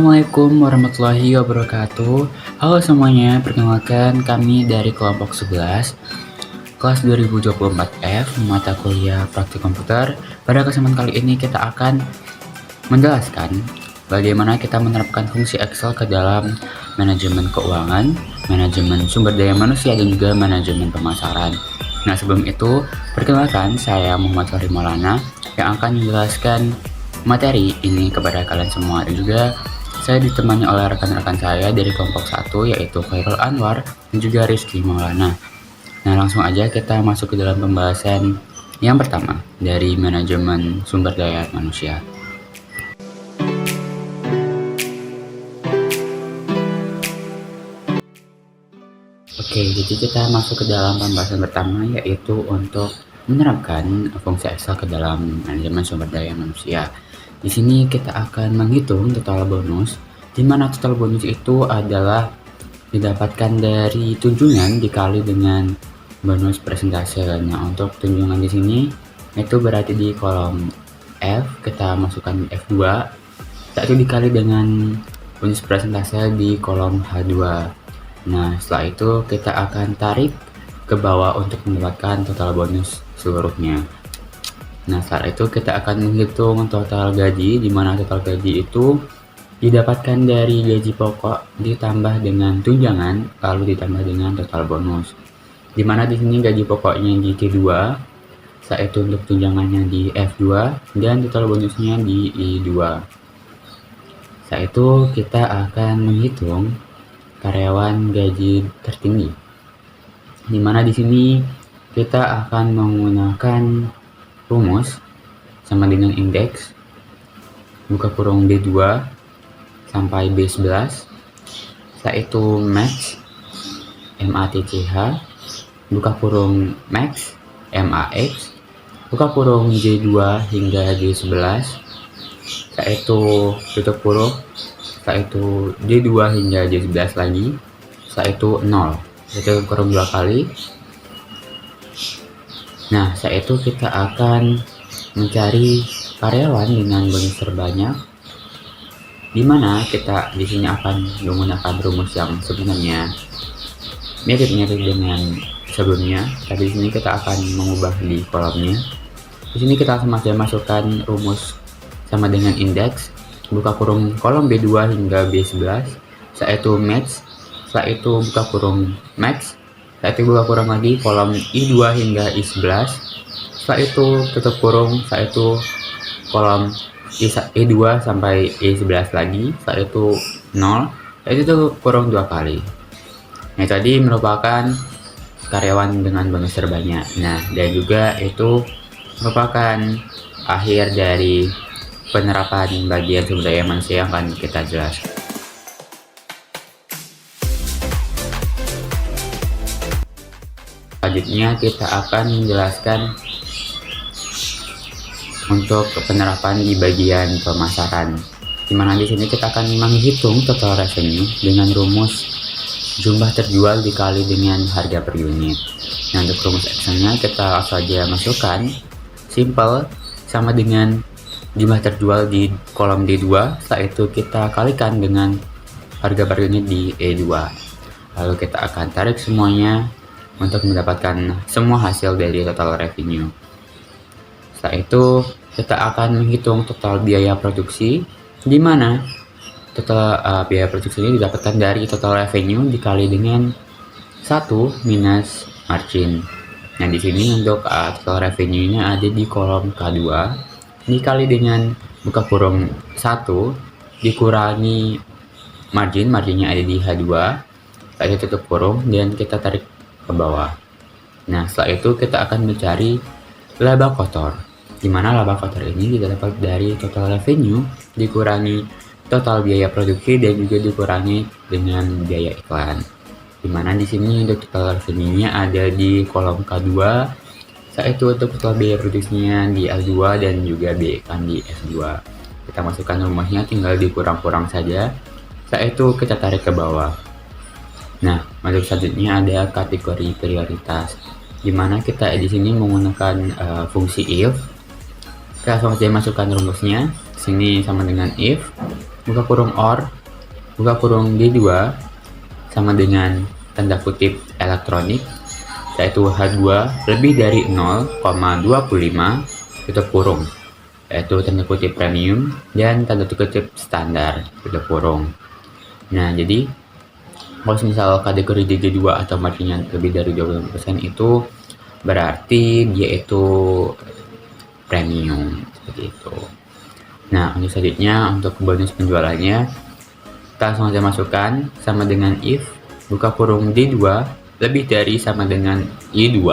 Assalamualaikum warahmatullahi wabarakatuh. Halo semuanya, perkenalkan kami dari kelompok 11 kelas 2024F mata kuliah praktik komputer. Pada kesempatan kali ini kita akan menjelaskan bagaimana kita menerapkan fungsi Excel ke dalam manajemen keuangan, manajemen sumber daya manusia, dan juga manajemen pemasaran. Nah, sebelum itu, perkenalkan saya Muhammad Fahri Maulana yang akan menjelaskan materi ini kepada kalian semua, dan juga saya ditemani oleh rekan-rekan saya dari kelompok 1 yaitu Khairul Anwar dan juga Rizky Maulana. Nah, langsung aja kita masuk ke dalam pembahasan yang pertama dari manajemen sumber daya manusia. Oke, jadi kita masuk ke dalam pembahasan pertama yaitu untuk menerapkan fungsi Excel ke dalam manajemen sumber daya manusia. Di sini kita akan menghitung total bonus, di mana total bonus itu adalah didapatkan dari tunjangan dikali dengan bonus persentase. Nah, untuk tunjangan di sini itu berarti di kolom F, kita masukkan F2, itu dikali dengan bonus persentase di kolom H2. Nah, setelah itu kita akan tarik ke bawah untuk mendapatkan total bonus seluruhnya. Nah, setelah itu kita akan menghitung total gaji, di mana total gaji itu didapatkan dari gaji pokok ditambah dengan tunjangan lalu ditambah dengan total bonus. Di mana di sini gaji pokoknya di T2, setelah itu untuk tunjangannya di F2 dan total bonusnya di I2. Setelah itu kita akan menghitung karyawan gaji tertinggi, di mana di sini kita akan menggunakan rumus sama dengan indeks buka kurung B2 sampai B11, setelah itu max MATCH buka kurung max MAX buka kurung J2 hingga J11, setelah itu tutup kurung, setelah itu J2 hingga J11 lagi, setelah itu 0, itu kurung 2 kali. Nah, setelah itu kita akan mencari karyawan dengan bonus terbanyak, di mana kita di sini akan menggunakan rumus yang sebenarnya mirip-mirip dengan sebelumnya, tapi di sini kita akan mengubah di kolomnya. Di sini kita sama saja masukkan rumus sama dengan indeks buka kurung kolom B2 hingga B11, setelah itu max, setelah itu buka kurung max, setelah itu buka kurung lagi kolom I2 hingga I11, setelah itu tutup kurung, setelah itu kolom I2 sampai I11 lagi, setelah itu 0, setelah itu kurung 2 kali. Nah, tadi merupakan karyawan dengan bonus terbanyak. Nah, dan juga itu merupakan akhir dari penerapan bagian sumber daya manusia yang akan kita jelaskan. Selanjutnya kita akan menjelaskan untuk penerapan di bagian pemasaran, di mana di sini kita akan menghitung total revenue dengan rumus jumlah terjual dikali dengan harga per unit. Nah, untuk rumus Excel-nya kita saja masukkan simple sama dengan jumlah terjual di kolom D2, setelah itu kita kalikan dengan harga per unit di E2. Lalu kita akan tarik semuanya untuk mendapatkan semua hasil dari total revenue. Setelah itu kita akan menghitung total biaya produksi, di mana total biaya produksi ini didapatkan dari total revenue dikali dengan 1 minus margin. Nah, di sini untuk total revenue-nya ada di kolom K2 dikali dengan buka kurung 1 dikurangi marginnya ada di H2, setelah itu tutup kurung dan kita tarik ke bawah. Nah, setelah itu kita akan mencari laba kotor, di mana laba kotor ini didapat dari total revenue dikurangi total biaya produksi dan juga dikurangi dengan biaya iklan, di mana di sini untuk total revenue-nya ada di kolom K2, setelah itu untuk total biaya produksinya di L2 dan juga biaya iklan di F2. Kita masukkan rumusnya, tinggal dikurang-kurang saja. Setelah itu kita tarik ke bawah. Nah, masuk selanjutnya ada kategori prioritas, di mana kita di sini menggunakan fungsi if. Kita langsung saja masukkan rumusnya. Sini sama dengan if buka kurung OR, buka kurung D2 sama dengan tanda kutip elektronik, yaitu H2 lebih dari 0,25 tutup kurung, yaitu tanda kutip premium dan tanda kutip standar tutup kurung. Nah, jadi kalau misal kategori DG2 atau marginnya lebih dari 20% itu berarti dia itu premium, seperti itu. Nah, untuk selanjutnya untuk bonus penjualannya, kita langsung aja masukkan sama dengan if buka kurung D2 lebih dari sama dengan Y2,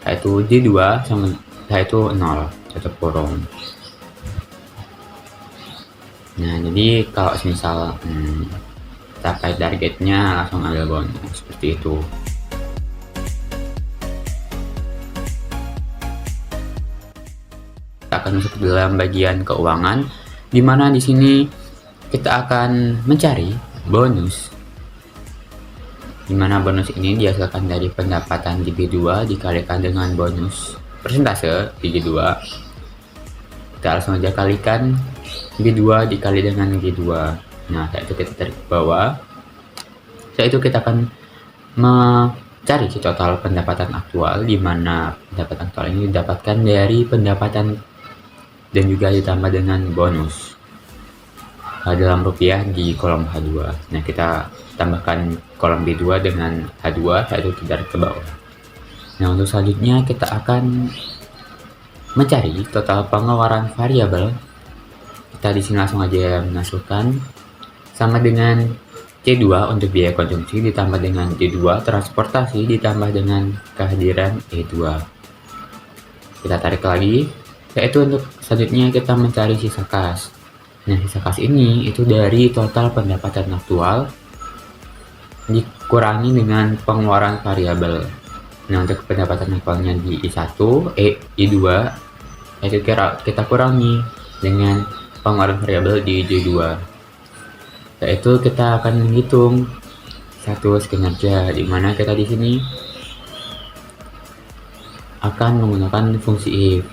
yaitu D2 sama yaitu 0 tutup kurung. Nah, jadi kalau misal capai targetnya langsung ambil bonus, seperti itu. Kita akan masuk ke dalam bagian keuangan, di mana di sini kita akan mencari bonus, di mana bonus ini dihasilkan dari pendapatan DG2 dikalikan dengan bonus persentase DG2. Kita langsung aja kalikan G2 dikali dengan G2. Nah, setelah itu kita tarik ke bawah. Setelah itu kita akan mencari total pendapatan aktual, di mana pendapatan aktual ini didapatkan dari pendapatan dan juga ditambah dengan bonus dalam rupiah di kolom H2. Nah, kita tambahkan kolom B2 dengan H2, yaitu kita tarik ke bawah. Nah, untuk selanjutnya kita akan mencari total pengeluaran variabel. Kita di sini langsung aja masukkan sama dengan C2 untuk biaya konsumsi ditambah dengan D2 transportasi ditambah dengan kehadiran E2. Kita tarik lagi, yaitu untuk selanjutnya kita mencari sisa kas. Nah, sisa kas ini itu dari total pendapatan aktual dikurangi dengan pengeluaran variabel. Nah, untuk pendapatan aktualnya di I1, I2, yaitu kita kurangi dengan pengeluaran variabel di J2. Yaitu kita akan menghitung satu kinerja, di mana kita di sini akan menggunakan fungsi if.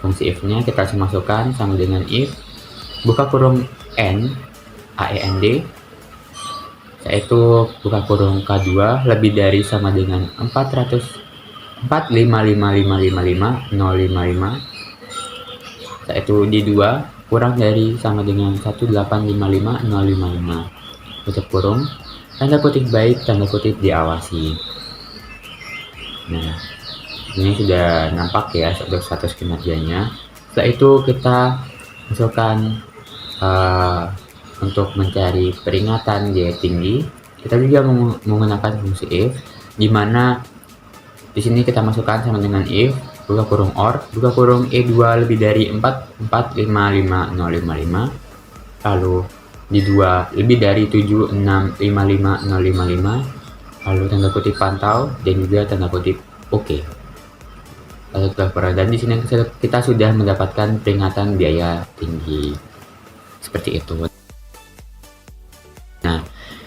Fungsi if-nya kita langsung masukkan sama dengan if buka kurung n AEND, yaitu buka kurung K2 lebih dari sama dengan 4555555 yaitu D2 kurang dari sama dengan 1855055 tutup kurung, tanda kutip baik, tanda kutip diawasi. Nah, ini sudah nampak ya untuk status kinerjanya. Setelah itu kita masukkan untuk mencari peringatan biaya tinggi. Kita juga menggunakan fungsi if, di mana di sini kita masukkan sama dengan if buka kurung OR buka kurung E2 lebih dari 4455055, lalu D2 lebih dari 7655055, lalu tanda kutip pantau dan juga tanda kutip oke. Lalu dan di sini kita sudah mendapatkan peringatan biaya tinggi, seperti itu. Nah,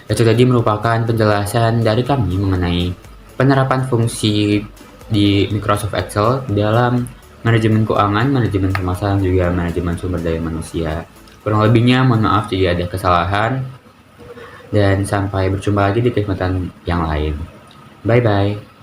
itu tadi merupakan penjelasan dari kami mengenai penerapan fungsi di Microsoft Excel dalam manajemen keuangan, manajemen pemasaran, juga manajemen sumber daya manusia. Kurang lebihnya mohon maaf jika ada kesalahan, dan sampai berjumpa lagi di kesempatan yang lain. Bye-bye.